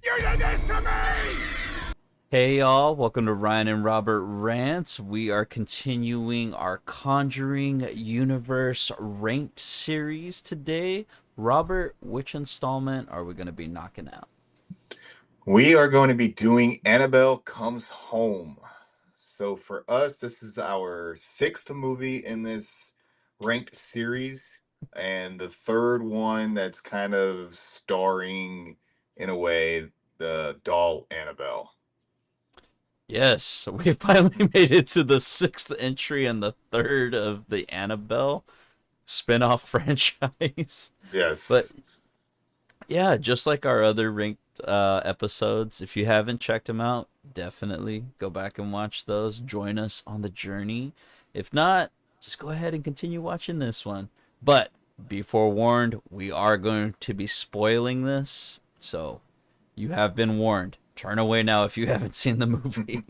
You did this to me! Hey y'all, welcome to Ryan and Robert Rants. We are continuing our Conjuring Universe Ranked series today. Robert, which installment are we going to be knocking out? We are going to be doing Annabelle Comes Home. So for us, this is our sixth movie in this ranked series, and the third one that's kind of starring, in a way, the doll Annabelle. Yes, we finally made it to the sixth entry and the third of the Annabelle spin-off franchise. But Yes. yeah, just like our other ranked episodes, if you haven't checked them out, definitely go back and watch those. Join us on the journey. If not, just go ahead and continue watching this one. But be forewarned, we are going to be spoiling this, so you have been warned. Turn away now if you haven't seen the movie.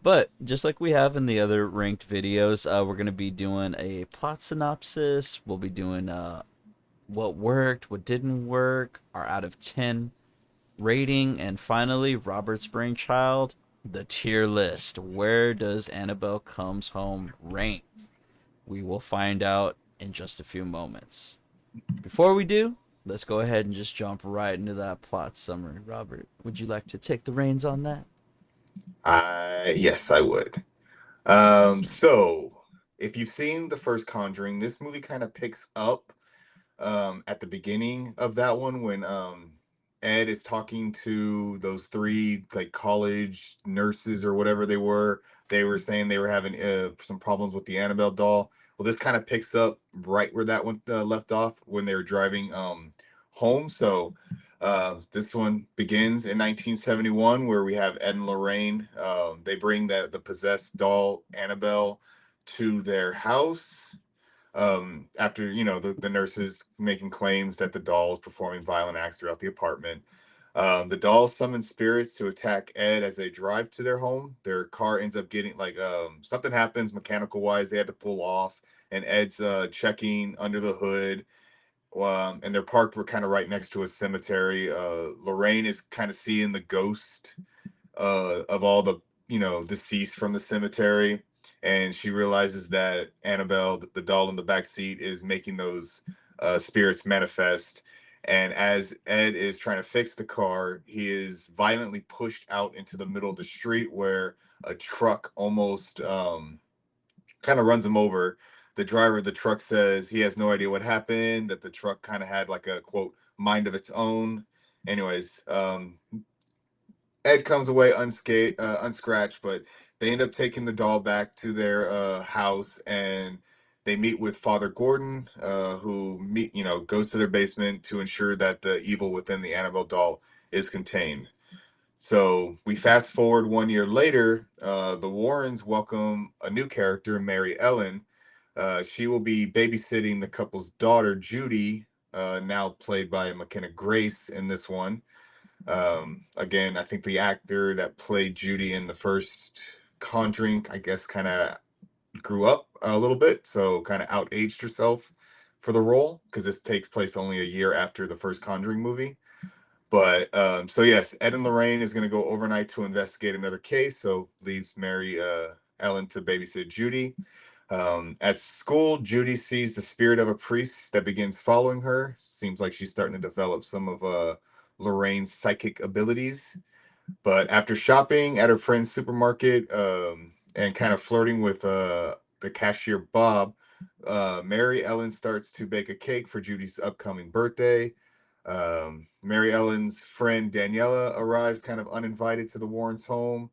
But just like we have in the other ranked videos, we're going to be doing a plot synopsis. We'll be doing what worked, what didn't work, our out of 10 rating, and finally, Robert's brainchild, the tier list. Where does Annabelle Comes Home rank? We will find out in just a few moments. Before we do, let's go ahead and just jump right into that plot summary. Robert, would you like to take the reins on that? Yes, I would. So if you've seen the first Conjuring, this movie kind of picks up at the beginning of that one when Ed is talking to those three like college nurses or whatever they were. They were saying they were having some problems with the Annabelle doll. Well, this kind of picks up right where that one left off when they were driving home. So this one begins in 1971, where we have Ed and Lorraine. They bring the possessed doll Annabelle to their house after the nurses making claims that the doll is performing violent acts throughout the apartment. The doll summons spirits to attack Ed as they drive to their home. Their car ends up getting like something happens mechanical wise. They had to pull off, and Ed's checking under the hood. And they're parked. We're kind of right next to a cemetery. Lorraine is kind of seeing the ghost of all the deceased from the cemetery, and she realizes that Annabelle, the doll in the back seat, is making those spirits manifest. And as Ed is trying to fix the car, he is violently pushed out into the middle of the street where a truck almost kind of runs him over. The driver of the truck says he has no idea what happened, that the truck kind of had like a quote mind of its own. Anyways, Ed comes away unscathed, unscratched, but they end up taking the doll back to their house, and they meet with Father Gordon, who goes to their basement to ensure that the evil within the Annabelle doll is contained. So we fast forward 1 year later. The Warrens welcome a new character, Mary Ellen. She will be babysitting the couple's daughter, Judy, now played by McKenna Grace in this one. Again, I think the actor that played Judy in the first Conjuring, I guess, kind of grew up a little bit, so kind of outaged herself for the role because this takes place only a year after the first Conjuring movie. But so yes, Ed and Lorraine is going to go overnight to investigate another case, so leaves Mary Ellen to babysit Judy. At school, Judy sees the spirit of a priest that begins following her. Seems like she's starting to develop some of Lorraine's psychic abilities. But after shopping at her friend's supermarket and kind of flirting with the cashier Bob, Mary Ellen starts to bake a cake for Judy's upcoming birthday. Mary Ellen's friend Daniela arrives kind of uninvited to the Warrens' home.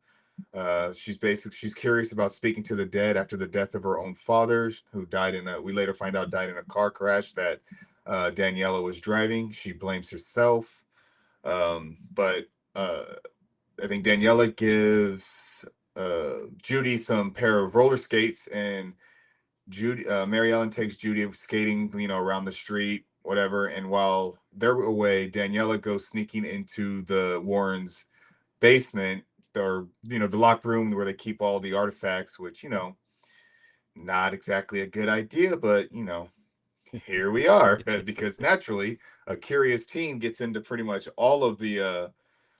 She's curious about speaking to the dead after the death of her own father, who died in a we later find out died in a car crash that Daniela was driving. She blames herself, but uh, I think Daniela gives Judy some pair of roller skates, and Mary Ellen takes Judy skating, around the street, whatever. And while they're away, Daniela goes sneaking into the Warrens' basement, or the locked room where they keep all the artifacts, which not exactly a good idea, but here we are because naturally a curious teen gets into pretty much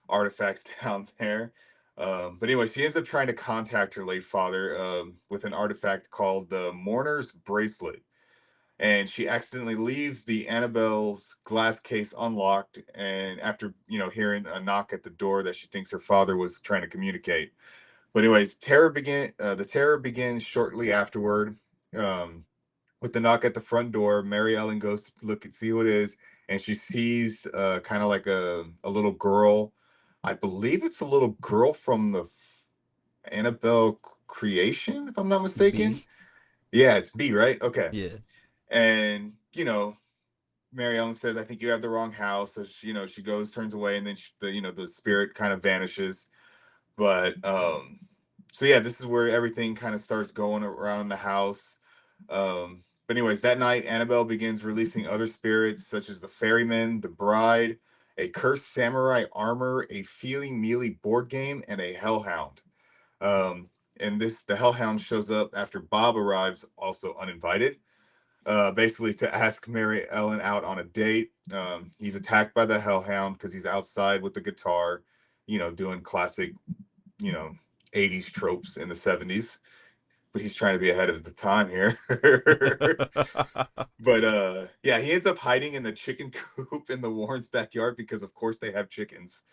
artifacts down there. But anyway, she ends up trying to contact her late father with an artifact called the Mourner's Bracelet. And she accidentally leaves the Annabelle's glass case unlocked. And after, hearing a knock at the door that she thinks her father was trying to communicate. But anyways, the terror begins shortly afterward. Um, with the knock at the front door, Mary Ellen goes to look and see who it is, and she sees kind of like a little girl. I believe it's a little girl from the Annabelle creation, if I'm not mistaken. B. Yeah, it's B, right? Okay. Yeah. And Mary Ellen says, "I think you have the wrong house." So she goes, turns away, and then the spirit kind of vanishes. But so yeah, this is where everything kind of starts going around in the house. But anyways, that night Annabelle begins releasing other spirits such as the ferryman, the bride, a cursed samurai armor, a feeling mealy board game, and a hellhound. Um, and the hellhound shows up after Bob arrives, also uninvited. Basically to ask Mary Ellen out on a date. He's attacked by the hellhound because he's outside with the guitar, doing classic, you know, 80s tropes in the 70s, but he's trying to be ahead of the time here. But yeah, he ends up hiding in the chicken coop in the Warrens' backyard because of course they have chickens.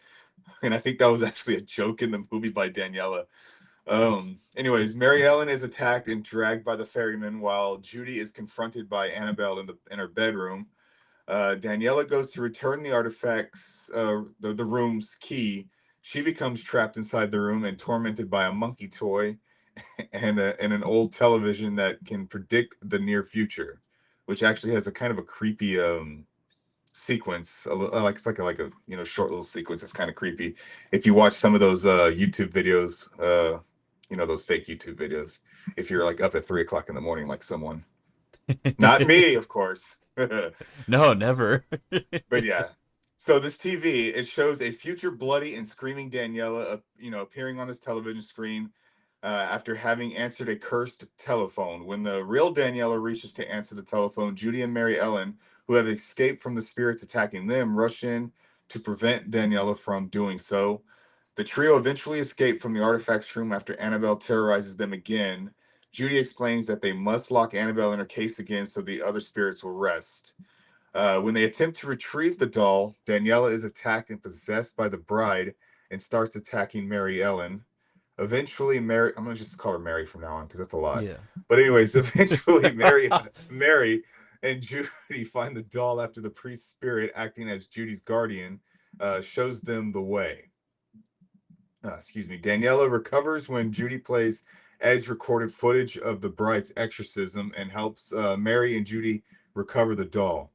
And I think that was actually a joke in the movie by Daniela. Anyways, Mary Ellen is attacked and dragged by the ferryman while Judy is confronted by Annabelle in her bedroom. Daniela goes to return the artifacts, the room's key. She becomes trapped inside the room and tormented by a monkey toy and an old television that can predict the near future, which actually has a kind of a creepy sequence. Like it's like a short little sequence. It's kind of creepy. If you watch some of those YouTube videos, those fake YouTube videos. If you're like up at 3 o'clock in the morning, like someone, not me, of course. No, never. But yeah. So this TV, it shows a future bloody and screaming Daniela, appearing on this television screen after having answered a cursed telephone. When the real Daniela reaches to answer the telephone, Judy and Mary Ellen, who have escaped from the spirits attacking them, rush in to prevent Daniela from doing so. The trio eventually escape from the artifacts room after Annabelle terrorizes them again. Judy explains that they must lock Annabelle in her case again so the other spirits will rest. When they attempt to retrieve the doll, Daniela is attacked and possessed by the bride and starts attacking Mary Ellen. Eventually, I'm gonna just call her Mary from now on because that's a lot. Yeah. But anyways, eventually Mary and Judy find the doll after the priest spirit acting as Judy's guardian shows them the way. Excuse me. Daniela recovers when Judy plays Ed's recorded footage of the bride's exorcism and helps Mary and Judy recover the doll.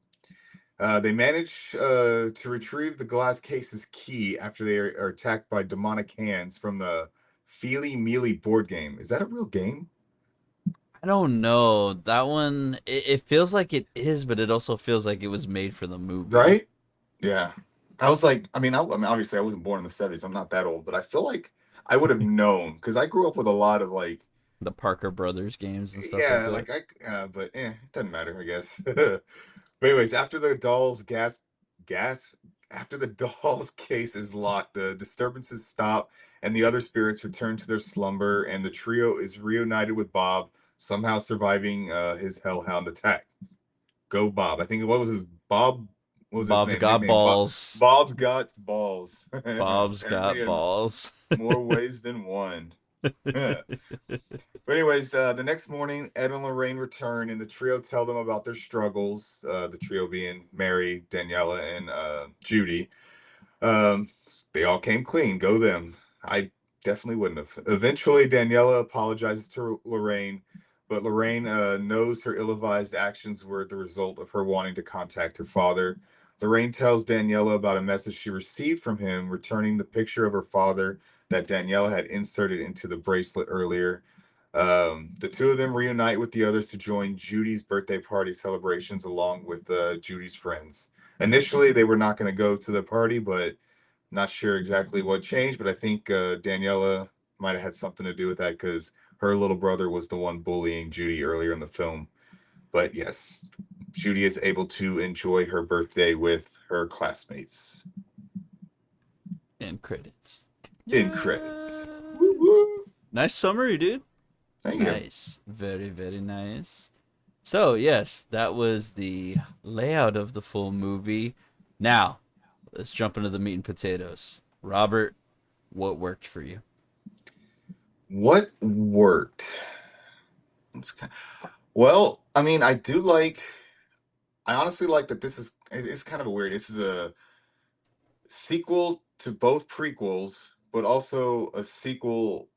They manage to retrieve the glass case's key after they are attacked by demonic hands from the Feely Mealy board game. Is that a real game? I don't know. That one, it feels like it is, but it also feels like it was made for the movie. Right? Yeah. I was like, I mean, obviously, I wasn't born in the 70s. I'm not that old, but I feel like I would have known because I grew up with a lot of like, The Parker Brothers games and stuff like yeah, that. but it doesn't matter, I guess. But anyways, gas, after the doll's case is locked, the disturbances stop, and the other spirits return to their slumber, and the trio is reunited with Bob, somehow surviving his hellhound attack. Go Bob! I think what was his Bob? What was his Bob's name? got Nickname Bob. balls. Bob's got balls. Bob's Apparently, got in balls. more ways than one. But anyways, the next morning, Ed and Lorraine return, and the trio tell them about their struggles. The trio being Mary, Daniela, and Judy. Um, they all came clean. Go them. I definitely wouldn't have. Eventually, Daniela apologizes to Lorraine, but Lorraine knows her ill-advised actions were the result of her wanting to contact her father. Lorraine tells Daniela about a message she received from him, returning the picture of her father that Daniela had inserted into the bracelet earlier. The two of them reunite with the others to join Judy's birthday party celebrations along with Judy's friends. Initially, they were not going to go to the party, but not sure exactly what changed. But I think Daniela might have had something to do with that because her little brother was the one bullying Judy earlier in the film. But yes, Judy is able to enjoy her birthday with her classmates. End credits. In Yeah. credits. Woo woo. Nice summary, dude. Thank you. Nice. Very, very nice. So, yes, that was the layout of the full movie. Now, let's jump into the meat and potatoes. Robert, what worked for you? What worked? Well, I mean, I do like. I honestly like that. It's kind of a weird. This is a sequel to both prequels, but also a sequel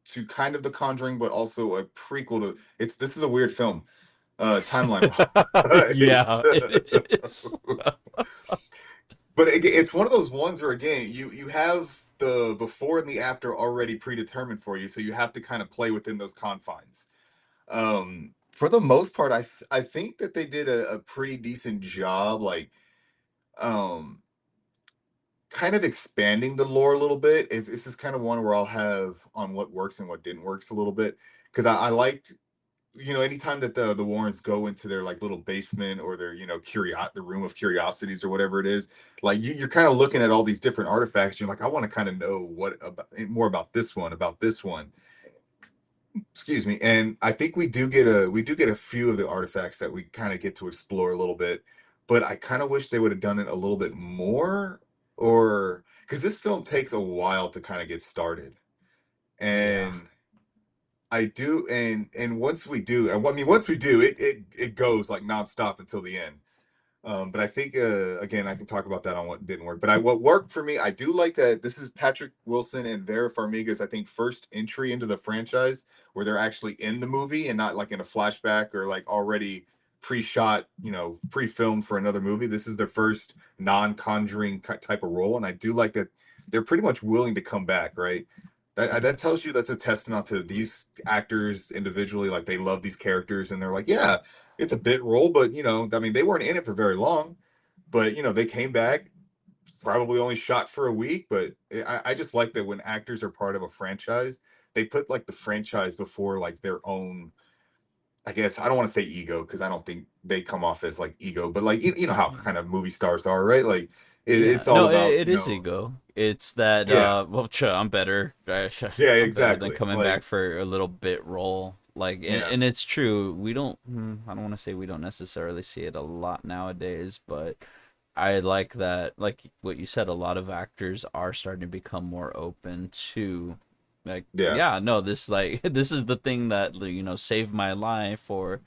to kind of The Conjuring, but also a prequel to. It's This is a weird film, timeline Yeah, wise. it is. But it's one of those ones where again you have the before and the after already predetermined for you, so you have to kind of play within those confines. For the most part, I think that they did a pretty decent job, like um kind of expanding the lore a little bit. This is kind of one where I'll have on what works and what didn't works a little bit, because I liked, anytime that the Warrens go into their like little basement or their, the room of curiosities or whatever it is, like you're kind of looking at all these different artifacts. You're like, I want to kind of know what about more about this one. Excuse me. And I think we do get a few of the artifacts that we kind of get to explore a little bit, but I kind of wish they would have done it a little bit more, or because this film takes a while to kind of get started. Yeah. And I do, and once we do, and I mean, once we do, it goes like nonstop until the end. But I think again, I can talk about that on what didn't work. But what worked for me, I do like that this is Patrick Wilson and Vera Farmiga's, I think, first entry into the franchise where they're actually in the movie and not like in a flashback or like already pre-shot, pre-filmed for another movie. This is their first non-Conjuring type of role, and I do like that they're pretty much willing to come back, right? That tells you that's a testament to these actors individually. Like they love these characters, and they're like, yeah, it's a bit role, but I mean, they weren't in it for very long. But they came back, probably only shot for a week. But I just like that when actors are part of a franchise, they put like the franchise before like their own. I guess I don't want to say ego because I don't think they come off as like ego, but like you know how kind of movie stars are, right? Like Yeah, it's all no, about it is ego. It's that yeah, well, I'm better. yeah, I'm better than exactly. coming back Like for a little bit role. Like, yeah, and it's true. We don't. I don't want to say we don't necessarily see it a lot nowadays, but I like that. Like what you said, a lot of actors are starting to become more open to, like, yeah, yeah, no, this like this is the thing that saved my life, or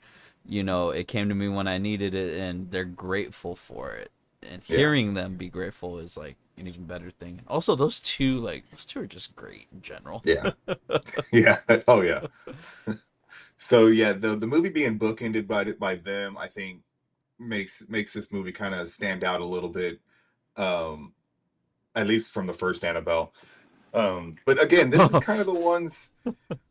it came to me when I needed it, and they're grateful for it, and yeah, hearing them be grateful is like an even better thing. Also, those two are just great in general. yeah, yeah. Oh yeah. So yeah, the movie being bookended by them, I think makes this movie kind of stand out a little bit, um, at least from the first Annabelle. But again, this is kind of the ones.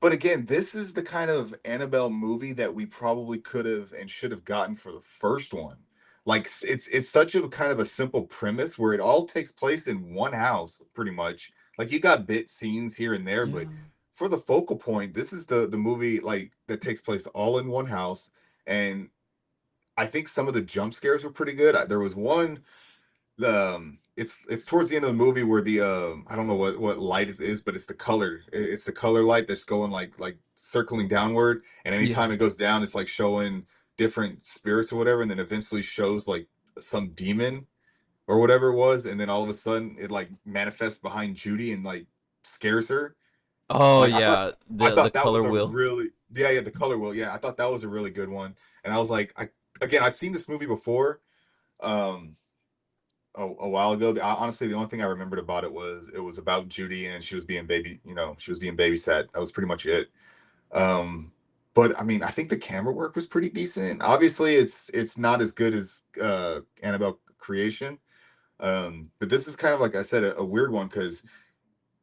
But again, this is the kind of Annabelle movie that we probably could have and should have gotten for the first one. Like it's such a kind of a simple premise where it all takes place in one house, pretty much. Like you got bit scenes here and there, but Yeah. for the focal point, this is the movie like that takes place all in one house. And I think some of the jump scares were pretty good. There was one, it's towards the end of the movie where the I don't know what light is, but it's the color light that's going like circling downward, and Yeah. anytime it goes down, it's like showing different spirits or whatever, and then eventually shows like some demon or whatever it was, and then all of a sudden it like manifests behind Judy and like scares her. Oh Like yeah, I the thought that color was a wheel. really, yeah, the color wheel, yeah, I thought that was a really good one, and I was like, again, I've seen this movie before. Um, a while ago. Honestly, the only thing I remembered about it was about Judy and she was being babysat. That was pretty much it. Um, but I mean, I think the camera work was pretty decent. Obviously, it's not as good as Annabelle Creation. But this is kind of like I said, a weird one because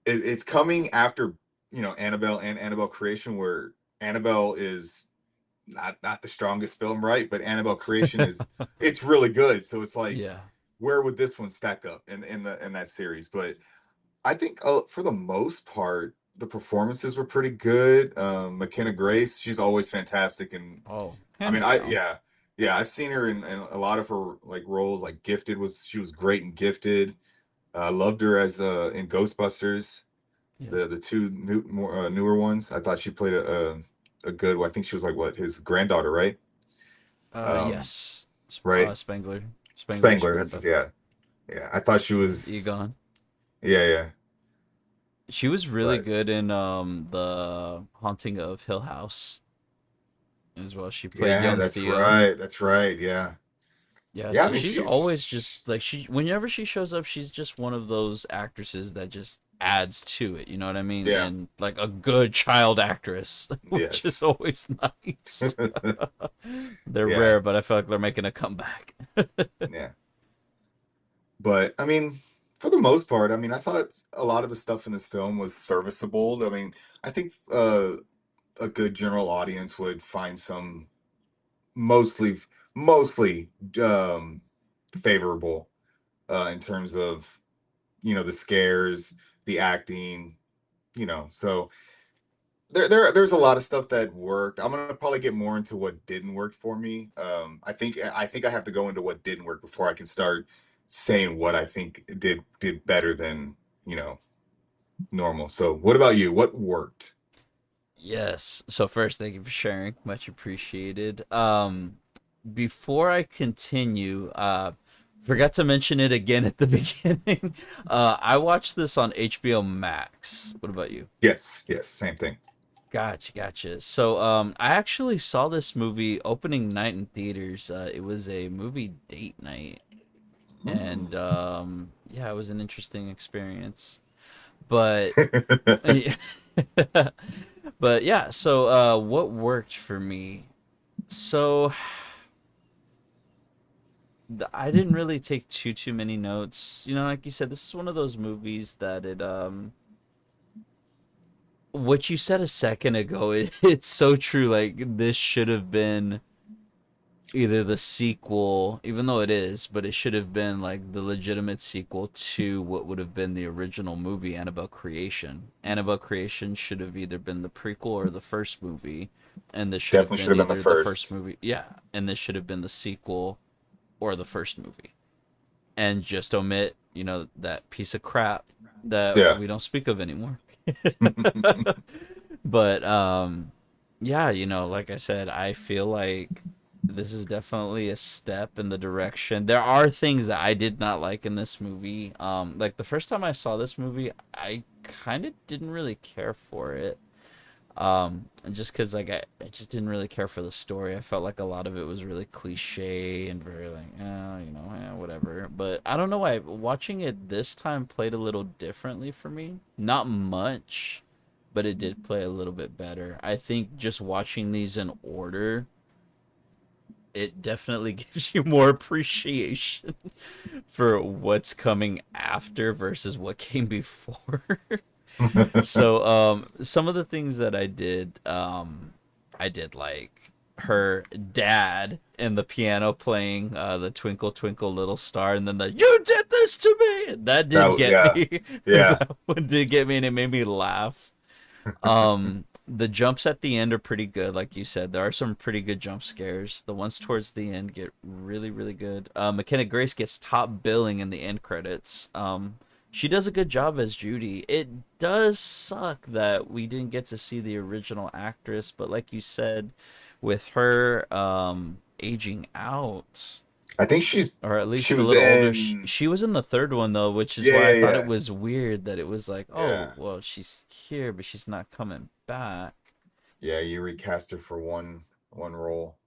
it's coming after Annabelle and Annabelle Creation, where Annabelle is not the strongest film, right? But Annabelle Creation is it's really good. So it's like Yeah. where would this one stack up in that series? But I think for the most part, the performances were pretty good. McKenna Grace, she's always fantastic, and Oh, I mean, hands I down. yeah, yeah, I've seen her in a lot of her like roles. Like Gifted she was great in Gifted. I loved her as in Ghostbusters, Yeah. the two newer ones. I thought she played a good. I think she was like what his granddaughter, right? Um, Yes. right, Spangler's Spangler. That's granddaughter. yeah, yeah. I thought she Yeah, was Egon. yeah, yeah. She was really But good in the Haunting of Hill House as well. She played yeah, young that's Theo. right. That's right. Yeah, Yeah, yeah. I so mean, she's always just she's like whenever she shows up, she's just one of those actresses that just adds to it, you know what I mean? yeah, And like a good child actress, which is yes, always nice. They're yeah, rare, but I feel like they're making a comeback. yeah. But I mean, for the most part, I mean, I thought a lot of the stuff in this film was serviceable. I mean, I think a good general audience would find some mostly mostly favorable in terms of the scares, the acting, so there's a lot of stuff that worked. I'm gonna probably get more into what didn't work for me. I think I have to go into what didn't work before I can start saying what I think did better than you know normal. So what about you? What worked? Yes. So first, thank you for sharing. Much appreciated. Before I continue, forgot to mention it again at the beginning. I watched this on HBO Max. What about you? Yes, yes, same thing. Gotcha, gotcha. So, I actually saw this movie opening night in theaters. It was a movie date night, Hmm. and yeah, it was an interesting experience. But, but yeah. So, what worked for me? So, I didn't really take too many notes. You know, like you said, this is one of those movies that what you said a second ago, it's so true. Like this should have been either the sequel, even though it is, but it should have been like the legitimate sequel to what would have been the original movie, Annabelle Creation. Annabelle Creation should have either been the prequel or the first movie, and this should have Definitely should been have been the either the first first. movie, yeah, and this should have been the sequel or the first movie. And just omit, that piece of crap that Yeah. we don't speak of anymore. But yeah, like I said, I feel like this is definitely a step in the direction. There are things that I did not like in this movie. Like the first time I saw this movie, I kind of didn't really care for it. Just because like I just didn't really care for the story. I felt like a lot of it was really cliche and very like, whatever. But I don't know why watching it this time played a little differently for me. Not much, but it did play a little bit better. I think just watching these in order, it definitely gives you more appreciation for what's coming after versus what came before. So, some of the things that I did like her dad and the piano playing the Twinkle Twinkle Little Star, and then the "You did this to me." That That did get yeah, me. yeah, That one did get me, and it made me laugh. The jumps at the end are pretty good, like you said. There are some pretty good jump scares. The ones towards the end get really, really good. McKenna Grace gets top billing in the end credits. She does a good job as Judy. It does suck that we didn't get to see the original actress, but like you said, with her aging out, I think or at she least a was little older. in She was in the third one though, which is yeah, why I yeah, thought it yeah, was weird that it was like, yeah, oh, well, she's here, but she's not coming back. yeah. You recast her for one role.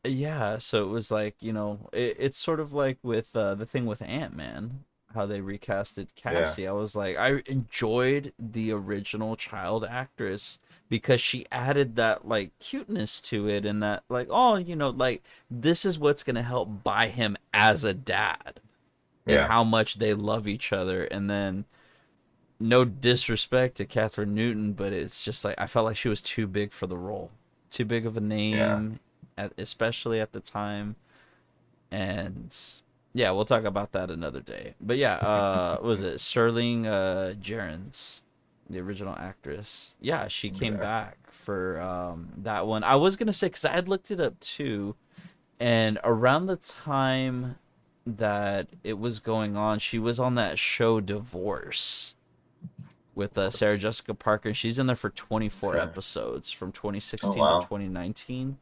Yeah, so it was like, it's sort of like with the thing with Ant-Man, how they recasted Yeah, Cassie. I was like, I enjoyed the original child actress because she added that like cuteness to it and that like, oh, like this is what's gonna help buy him as a dad and yeah, how much they love each other. And then no disrespect to Catherine Newton, but it's just like I felt like she was too big for the role, too big of a yeah. name, especially at the time. And yeah, we'll talk about that another day. But yeah, what was it Sterling Jarens, the original actress? Yeah, she came Yeah. back for that one. I was gonna say because I had looked it up too, and around the time that it was going on. She was on that show Divorce with Sarah Jessica Parker. She's in there for 24 Okay. episodes from Oh 2016 to wow. 2019.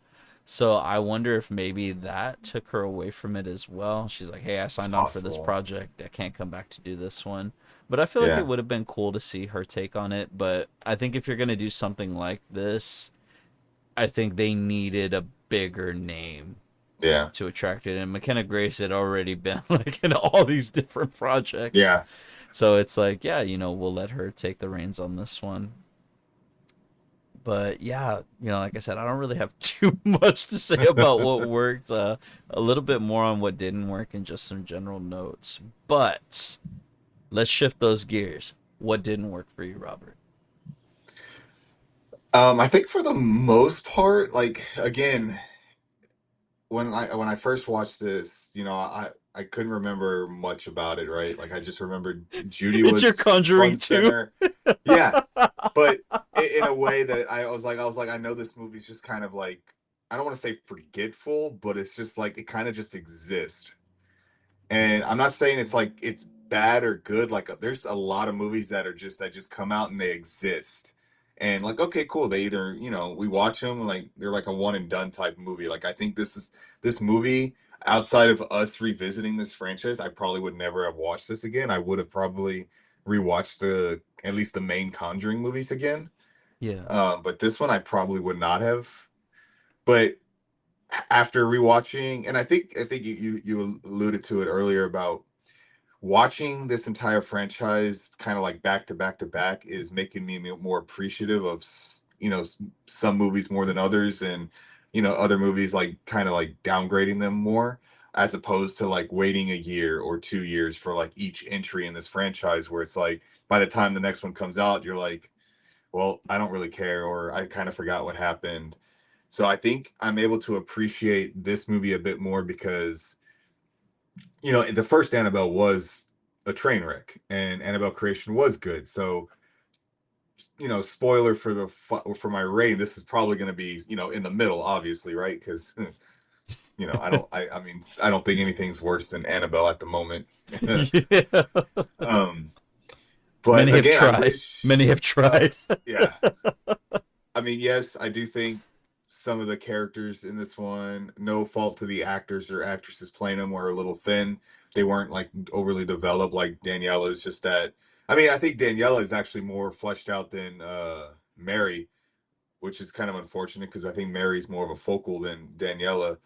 So I wonder if maybe that took her away from it as well. She's like, "Hey, I It's signed on for this possible. project. I can't come back to do this one." But I feel like it Yeah. would have been cool to see her take on it. But I think if you're gonna do something like this, I think they needed a bigger name Yeah. to attract it. And McKenna Grace had already been like in all these different projects. Yeah. So it's like, yeah, we'll let her take the reins on this one. But yeah, like I said, I don't really have too much to say about what worked. A little bit more on what didn't work and just some general notes. But let's shift those gears. What didn't work for you, Robert? I think for the most part, like again, when I first watched this, I couldn't remember much about it, right? Like I just remembered Judy It's your was Conjuring front too. center. Yeah, but in a way that I was like, I know this movie's just kind of like, I don't want to say forgetful, but it's just like it kind of just exists. And I'm not saying it's like it's bad or good. Like there's a lot of movies that just come out and they exist. And like, okay, cool. They either, we watch them like they're like a one and done type movie. Like I think this movie outside of us revisiting this franchise, I probably would never have watched this again. I would have probably rewatched the at least the main Conjuring movies again. Yeah. But this one I probably would not have. But after rewatching, and I think you alluded to it earlier about watching this entire franchise kind of like back to back to back is making me more appreciative of some movies more than others, and other movies like kind of like downgrading them more, as opposed to like waiting a year or 2 years for like each entry in this franchise where it's like by the time the next one comes out you're like, well, I don't really care, or I kind of forgot what happened. So I think I'm able to appreciate this movie a bit more because the first Annabelle was a train wreck, and Annabelle creation was good. So, spoiler for for my rating, this is probably going to be in the middle, obviously, right? Because I mean, I don't think anything's worse than Annabelle at the moment. Yeah. um, but Many have again, I tried. Many wish, have tried. yeah. I mean, yes, I do think some of the characters in this one, no fault to the actors or actresses playing them, were a little thin. They weren't like overly developed like Daniela. Is just that. I mean, I think Daniela is actually more fleshed out than Mary, which is kind of unfortunate because I think Mary's more of a focal than Daniela.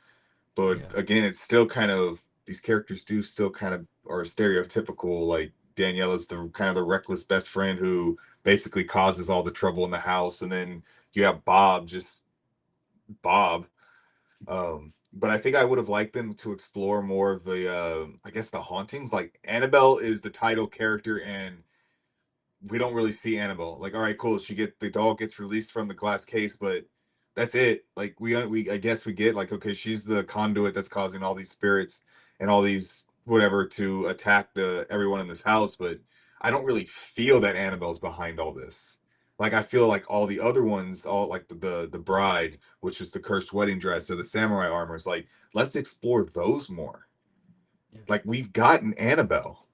But Yeah. again, it's still kind of these characters do still kind of are stereotypical. Like Daniela's the kind of the reckless best friend who basically causes all the trouble in the house, and then you have Bob, just Bob. But I think I would have liked them to explore more of the, I guess, the hauntings. Like Annabelle is the title character, and we don't really see Annabelle. Like, all right, cool. The doll gets released from the glass case, but that's it. Like we I guess we get like, okay, she's the conduit that's causing all these spirits and all these whatever to attack the everyone in this house, but I don't really feel that Annabelle's behind all this. Like I feel like all the other ones, all like the bride, which is the cursed wedding dress or the samurai armor, is like, let's explore those more. Yeah. Like we've gotten Annabelle.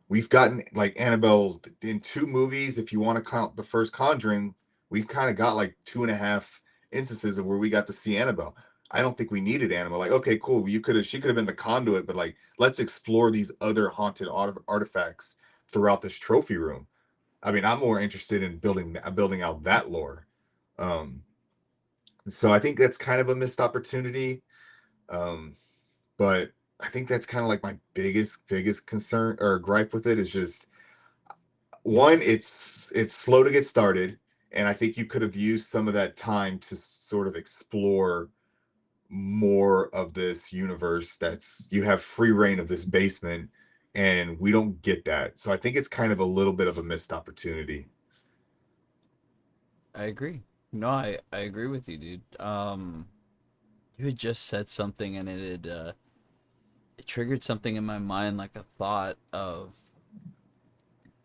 We've gotten like Annabelle in two movies. If you want to count the first Conjuring, we've kind of got like two and a half instances of where we got to see Annabelle. I don't think we needed Annabelle. Like, okay, cool. She could have been the conduit, but like, let's explore these other haunted artifacts throughout this trophy room. I mean, I'm more interested in building out that lore. Um, so I think that's kind of a missed opportunity. Um, but I think that's kind of like my biggest concern or gripe with it is just one, it's slow to get started, and I think you could have used some of that time to sort of explore more of this universe. That's You have free reign of this basement, and we don't get that. So I think it's kind of a little bit of a missed opportunity. I agree. No, I agree with you, dude. You had just said something and it triggered something in my mind, like a thought of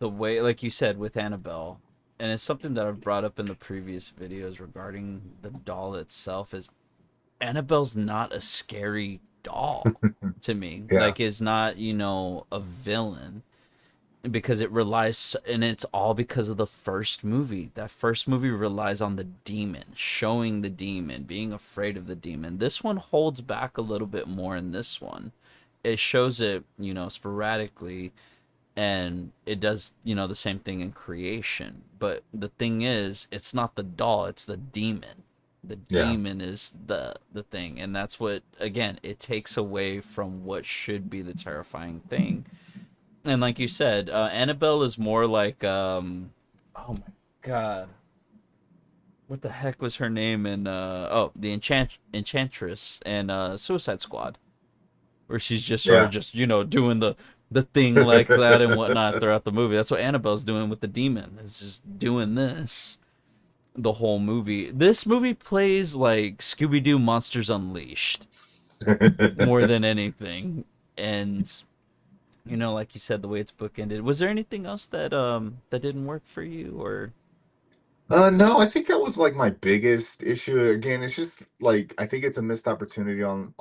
the way, like you said, with Annabelle, and it's something that I've brought up in the previous videos regarding the doll itself. Is Annabelle's not a scary doll to me. Yeah. Like, is not, a villain, because it relies, and it's all because of the first movie. That first movie relies on the demon, showing the demon, being afraid of the demon. This one holds back a little bit more. In this one, it shows it, sporadically, and it does, the same thing in creation. But the thing is, it's not the doll, it's the demon. The Yeah. demon is the thing, and that's what, again, it takes away from what should be the terrifying thing. And like you said, Annabelle is more like, oh my god, what the heck was her name in, the Enchantress and Suicide Squad, where she's just sort of Yeah. just, doing the thing like that and whatnot throughout the movie. That's what Annabelle's doing with the demon. It's just doing this the whole movie. This movie plays like Scooby Doo Monsters Unleashed more than anything. And like you said, the way it's bookended. Was there anything else that didn't work for you, or? No, I think that was like my biggest issue. Again, it's just like I think it's a missed opportunity on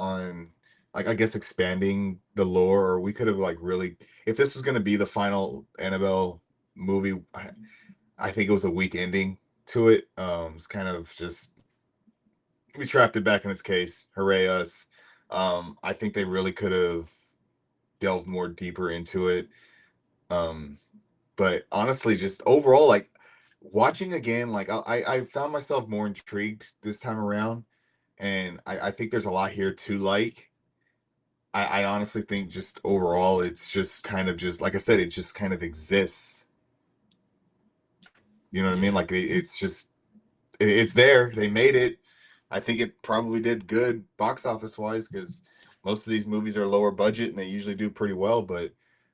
like I guess expanding the lore, or we could have like really, if this was going to be the final Annabelle movie, I think it was a weak ending to it. It's kind of just we trapped it back in its case. Hooray us. I think they really could have delved more deeper into it. Um, but honestly, just overall, like watching again, like I found myself more intrigued this time around, and I think there's a lot here to like. I honestly think just overall, it's just kind of just like I said, it just kind of exists. You know what I mean? Yeah. Like it's just it's there. They made it. I think it probably did good box office wise because most of these movies are lower budget and they usually do pretty well, but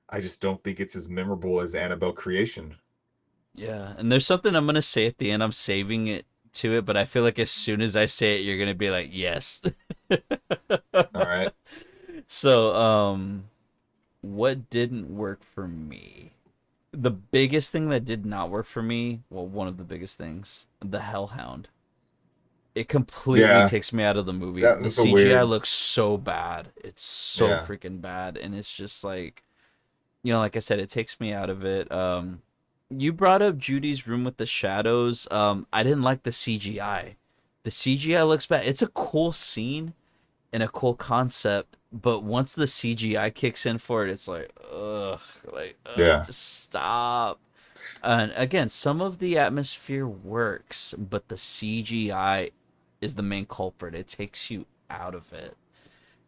I just don't think it's as memorable as Annabelle Creation. Yeah, and there's something I'm gonna say at the end. I'm saving it to it, but I feel like as soon as I say it, you're gonna be like, yes. All right. So, what didn't work for me? The biggest thing that did not work for me, well, one of the biggest things, the Hellhound. It completely Yeah, takes me out of the movie. that The was a CGI weird. looks so bad. It's so Yeah, freaking bad, and it's just like, like I said, it takes me out of it. You brought up Judy's room with the shadows. I didn't like the CGI. The CGI looks bad. It's a cool scene and a cool concept, but once the CGI kicks in for it, it's like, yeah, just stop. And again, some of the atmosphere works, but the CGI is the main culprit. It takes you out of it.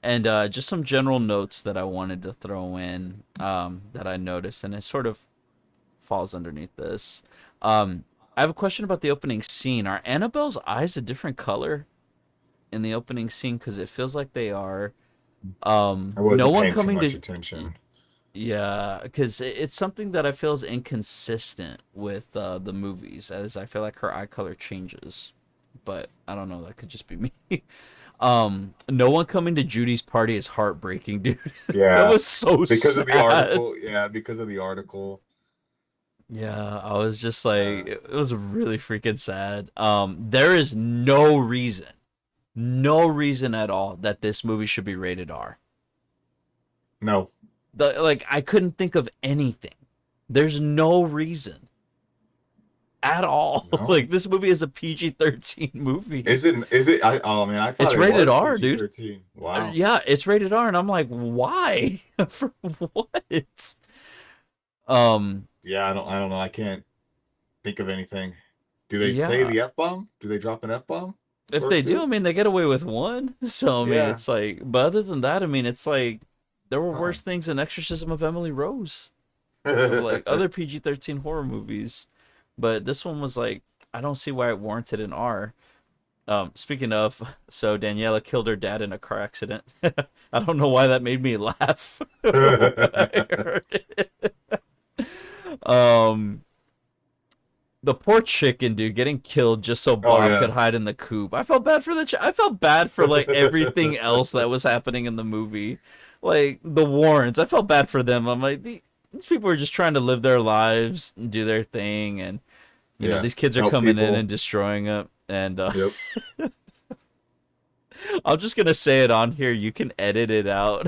And just some general notes that I wanted to throw in, that I noticed, and it sort of falls underneath this. I have a question about the opening scene. Are Annabelle's eyes a different color in the opening scene? Because it feels like they are. I No wasn't one paying too coming much to. attention. Yeah, because it's something that I feel is inconsistent with the movies, as I feel like her eye color changes. But I don't know. That could just be me. No one coming to Judy's party is heartbreaking, dude. That Yeah, was so because of the sad. article. Yeah, because of the article. Yeah, I was just like, Uh, it was really freaking sad. There is no reason at all that this movie should be rated R. no, Like, I couldn't think of anything. There's no reason at all. no. Like, this movie is a PG-13 movie. Is it? Is it? Oh man, I thought It's it rated was R, PG dude. 13. Wow. Yeah, it's rated R, and I'm like, why? For what? Um, Yeah, I don't know. I can't think of anything. Do they say yeah. the F bomb? Do they drop an F bomb If or they do, I two? mean, they get away with one. So I mean, Yeah. it's like, but other than that, I mean, it's like there were Huh. worse things than Exorcism of Emily Rose, of like other PG-13 horror movies. But this one was like, I don't see why it warranted an R. Speaking of, so Daniela killed her dad in a car accident. I don't know why that made me laugh when I heard it. Um, the poor chicken, dude, getting killed just so Oh Bob could yeah. hide in the coop. I felt bad for I felt bad for like everything else that was happening in the movie, like the Warrens. I felt bad for them. I'm like, these people are just trying to live their lives and do their thing, and Yeah. these kids are Help coming in people. and destroying it. And Yep. I'm just gonna say it on here. You can edit it out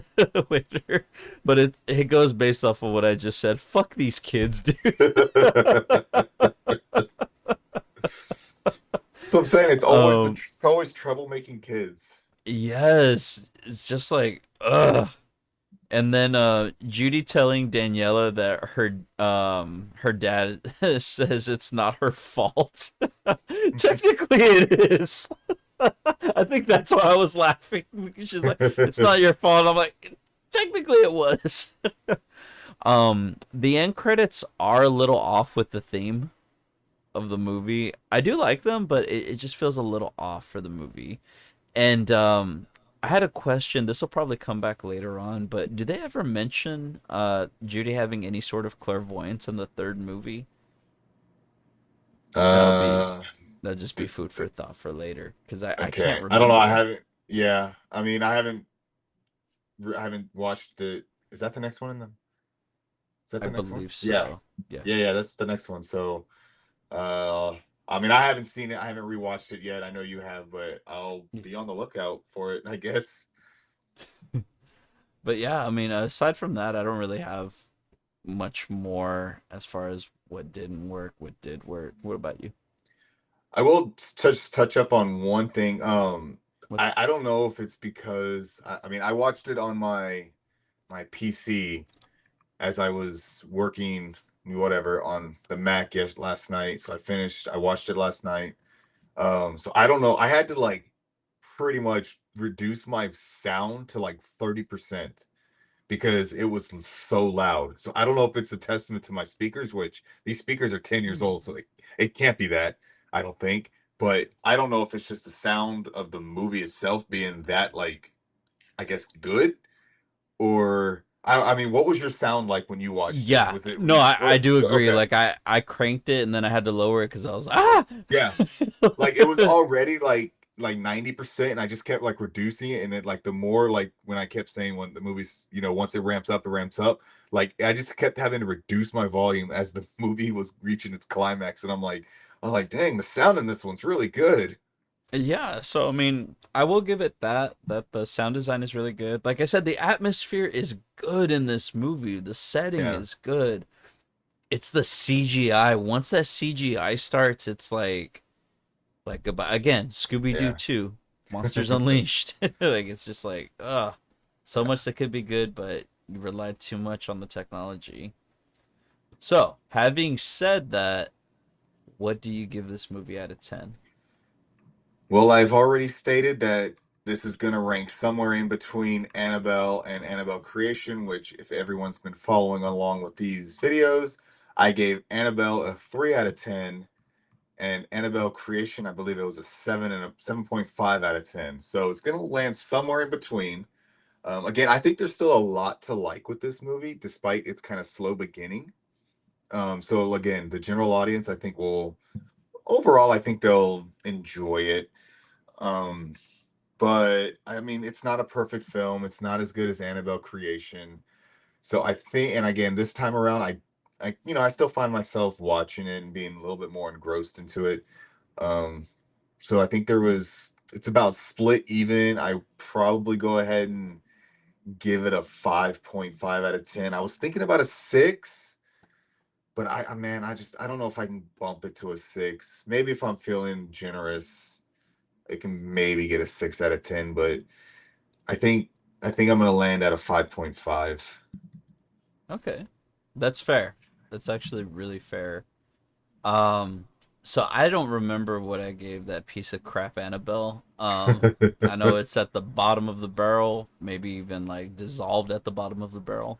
later, but it goes based off of what I just said. Fuck these kids, dude. So I'm saying um, it's always troublemaking kids. yes, it's just like ugh. And then Judy telling Daniela that her dad says it's not her fault. Technically, it is. I think that's why I was laughing because she's like, "It's not your fault." I'm like, technically, it was. The end credits are a little off with the theme of the movie. I do like them, but it just feels a little off for the movie. And I had a question. This will probably come back later on, but do they ever mention Judy having any sort of clairvoyance in the third movie? That'll be uh, that'll just be food for thought for later because I can't okay. I don't know. I remember. haven't. Yeah. I mean, I haven't watched the. Is that the next one in the? Is that I the next one? believe Yeah. so. Yeah. Yeah. That's the next one. So, uh, I mean, I haven't seen it. I haven't rewatched it yet. I know you have, but I'll be on the lookout for it, I guess. But yeah, I mean, aside from that, I don't really have much more as far as what didn't work, what did work. What about you? I will touch up on one thing. What's I don't know if it's because I mean I watched it on my PC as I was working whatever on the Mac last night. So I watched it last night. So I don't know. I had to like pretty much reduce my sound to like 30% because it was so loud. So I don't know if it's a testament to my speakers, which these speakers are 10 years old, so it can't be that, I don't think. But I don't know if it's just the sound of the movie itself being that like I guess good or I mean, what was your sound like when you watched it? Yeah, Was it no, I do agree. okay? Like I cranked it and then I had to lower it because I was ah. Yeah, like it was already like 90% and I just kept like reducing it and it like the more like when I kept saying when the movie's once it ramps up like I just kept having to reduce my volume as the movie was reaching its climax and I'm like dang the sound in this one's really good. Yeah, so I mean, I will give it that the sound design is really good. Like I said, the atmosphere is good in this movie. The setting Yeah, is good. It's the CGI. Once that CGI starts, it's like again, Scooby Doo yeah. 2, Monsters Unleashed. Like it's just like, so much that could be good, but you relied too much on the technology. So, having said that, what do you give this movie out of 10? Well, I've already stated that this is going to rank somewhere in between Annabelle and Annabelle Creation, which, if everyone's been following along with these videos, I gave Annabelle a 3 out of 10, and Annabelle Creation, I believe it was a 7 and a 7.5 out of 10. So it's going to land somewhere in between. Again, I think there's still a lot to like with this movie, despite its kind of slow beginning. So again, the general audience, I think will overall, I think they'll enjoy it. Um, but I mean, it's not a perfect film. It's not as good as Annabelle Creation. So I think, and again, this time around, I still find myself watching it and being a little bit more engrossed into it. Um, so I think it's about split even. I probably go ahead and give it a 5.5 out of 10. I was thinking about a six, but man, I don't know if I can bump it to a six. Maybe if I'm feeling generous, it can maybe get a 6 out of 10, but I think I think I'm gonna land at a 5.5. Okay. That's fair. That's actually really fair. Um, so I don't remember what I gave that piece of crap Annabelle. I know it's at the bottom of the barrel, maybe even like dissolved at the bottom of the barrel.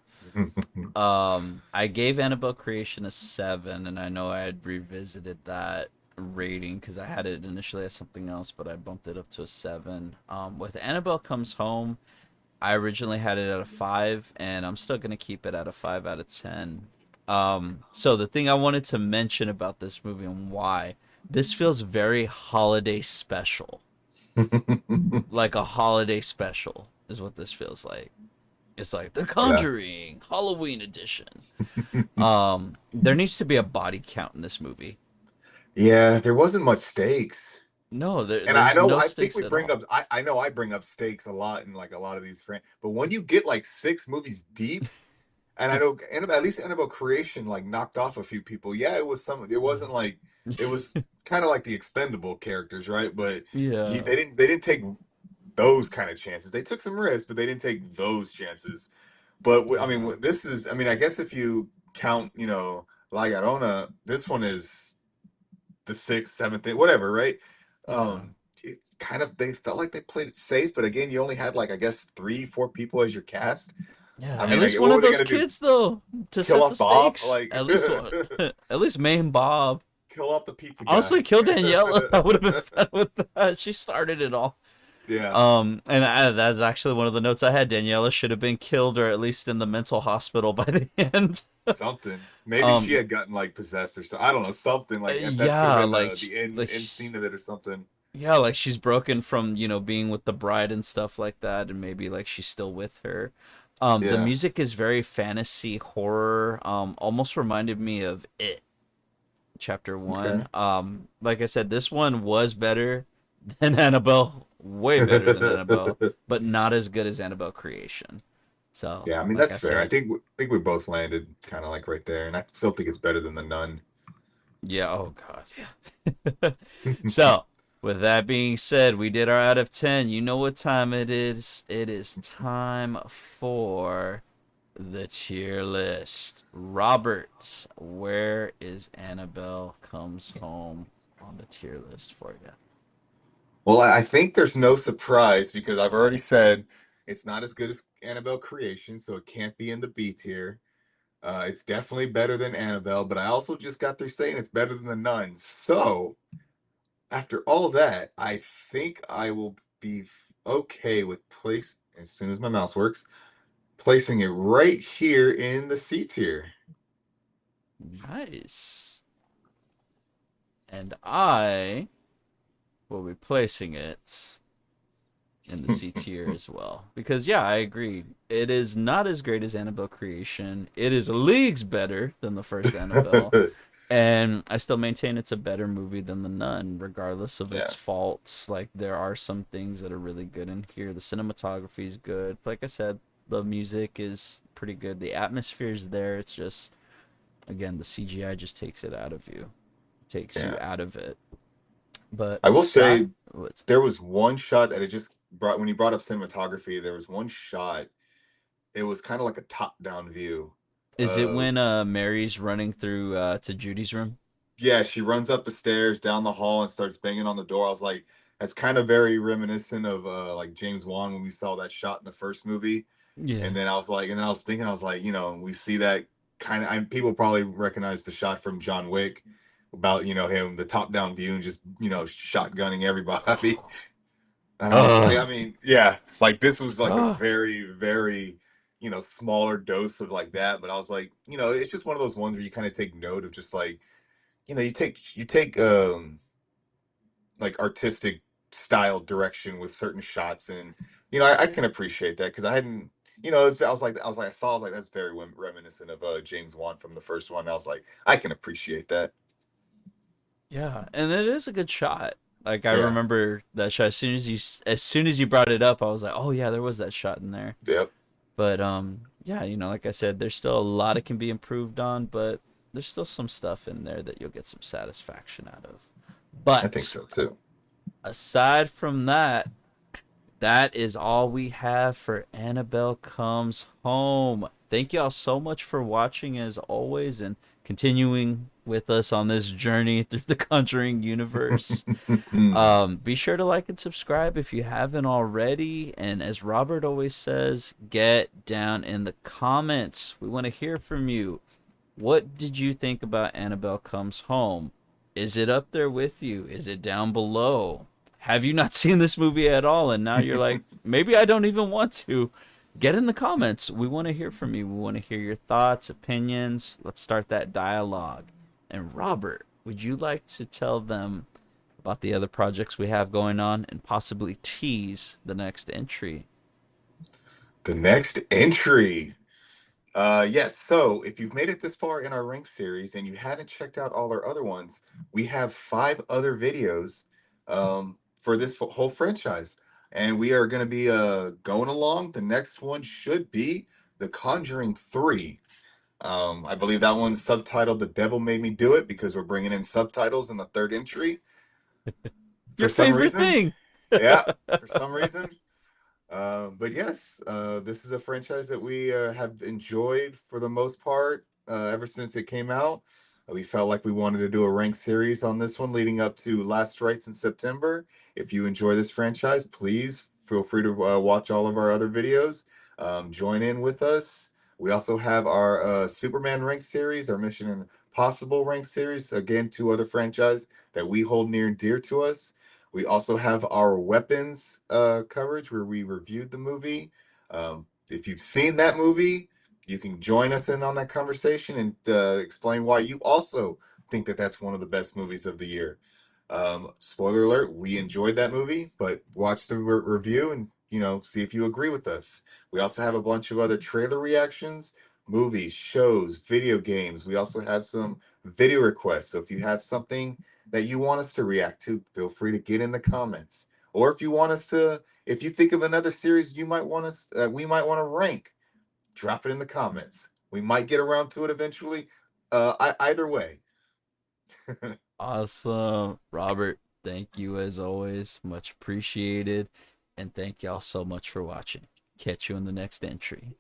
I gave Annabelle Creation a 7, and I know I had revisited that rating because I had it initially as something else, but I bumped it up to a 7. With Annabelle Comes Home, I originally had it at a 5, and I'm still gonna keep it at a 5 out of 10. So the thing I wanted to mention about this movie and why this feels very holiday special, like a holiday special is what this feels like. It's like The Yeah. Conjuring Halloween edition. There needs to be a body count in this movie. Yeah, there wasn't much stakes. No, And I there's know no I think stakes we at bring up all. I know I bring up stakes a lot in like a lot of these friends, but when you get like six movies deep, and I know at least Annabelle Creation like knocked off a few people. Yeah, it was some. It wasn't like it was kind of like the expendable characters, right? But Yeah. they didn't take those kind of chances. They took some risks, but they didn't take those chances. But I mean, Yeah. this is. I mean, I guess if you count, La Llorona, this one is the sixth, seventh, whatever, right? Yeah. It kind of they felt like they played it safe, but again, you only had like I guess three, four people as your cast. Yeah. I At mean, least one what of were they those gonna do? kids though to Kill set the off Bob? stakes. Like At least one. At least main Bob. kill off the pizza Honestly, guy? kill Daniela. I would have been fine with that. She started it all. Yeah, That's actually one of the notes I had. Daniela should have been killed, or at least in the mental hospital by the end. something. Maybe she um, had gotten like possessed or something. I don't know. Something like that's could have yeah, been like, the end like, scene of it or something. yeah, like she's broken from being with the bride and stuff like that, and maybe like she's still with her. The Yeah. music is very fantasy horror. Almost reminded me of It Chapter Okay. One. Like I said, this one was better than Annabelle, way better than Annabelle, but not as good as Annabelle Creation. So, Yeah, I mean like I that's fair. said, I think we both landed kind of like right there, and I still think it's better than the Nun. yeah. Oh God, yeah. So, with that being said, we did our out of 10. You know what time it is? It is time for the tier list. Robert, where is Annabelle Comes Home on the tier list for you? Well, I think there's no surprise because I've already said it's not as good as Annabelle Creation, so it can't be in the B tier. It's definitely better than Annabelle, but I also just got through saying it's better than the Nun. So after all that, I think I will be okay with place as soon as my mouse works, placing it right here in the C tier. Nice. And I will be placing it in the C tier as well. Because, yeah, I agree. It is not as great as Annabelle Creation. It is leagues better than the first Annabelle. And I still maintain it's a better movie than The Nun, regardless of its Yeah, faults. Like, there are some things that are really good in here. The cinematography is good. Like I said, the music is pretty good. The atmosphere is there. It's just, again, the CGI just takes it out of you, takes you yeah. out of it. But I will say aside, what there was one shot that it just brought when you brought up cinematography, there was one shot. It was kind of like a top-down view is it when of Mary's running through to Judy's room? yeah, she runs up the stairs down the hall and starts banging on the door. I was like, that's kind of very reminiscent of like James Wan when we saw that shot in the first movie. Yeah. And then I was like, and then I was thinking, I was like, we see that kind of, and people probably recognize the shot from John Wick about, him, the top down view and just, shotgunning everybody. And I was like, I Ugh. mean, yeah, like this was like a Ugh. very, very, smaller dose of like that. But I was like, it's just one of those ones where you kind of take note of just like, you take like artistic style direction with certain shots, and I can appreciate that because I hadn't, I was like that's very reminiscent of James Wan from the first one. I was like, I can appreciate that. Yeah, and it is a good shot. Like I Yeah. remember that shot as soon as you brought it up, I was like, "Oh yeah, there was that shot in there." Yep. But yeah, like I said, there's still a lot that can be improved on, but there's still some stuff in there that you'll get some satisfaction out of. I think But so too. aside from that, that is all we have for Annabelle Comes Home. Thank y'all so much for watching as always and continuing with us on this journey through the Conjuring universe. Be sure to like and subscribe if you haven't already. And as Robert always says, get down in the comments. We want to hear from you. What did you think about Annabelle Comes Home? Is it up there with you? Is it down below? Have you not seen this movie at all? And now you're like, maybe I don't even want to. Get in the comments. We want to hear from you. We want to hear your thoughts, opinions. Let's start that dialogue. And Robert, would you like to tell them about the other projects we have going on and possibly tease the next entry? The next entry. Yes, so if you've made it this far in our rank series and you haven't checked out all our other ones, we have 5 other videos for this whole franchise. And we are going to be going along. The next one should be The Conjuring 3. I believe that one's subtitled The Devil Made Me Do It because we're bringing in subtitles in the third entry for Your some favorite reason. thing. Yeah, for some reason. But yes, this is a franchise that we have enjoyed for the most part ever since it came out. We felt like we wanted to do a ranked series on this one leading up to Last Rites in September. If you enjoy this franchise, please feel free to watch all of our other videos. Join in with us. We also have our Superman ranked series, our Mission Impossible ranked series. Again, two other franchises that we hold near and dear to us. We also have our weapons coverage where we reviewed the movie. If you've seen that movie, you can join us in on that conversation and explain why you also think that that's one of the best movies of the year. Spoiler alert: we enjoyed that movie, but watch the review and see if you agree with us. We also have a bunch of other trailer reactions, movies, shows, video games. We also have some video requests. So if you have something that you want us to react to, feel free to get in the comments. Or if you want us to, if you think of another series you might want us, we might want to rank, drop it in the comments. We might get around to it eventually. Either way. Awesome. Robert, thank you as always. Much appreciated. And thank y'all so much for watching. Catch you in the next entry.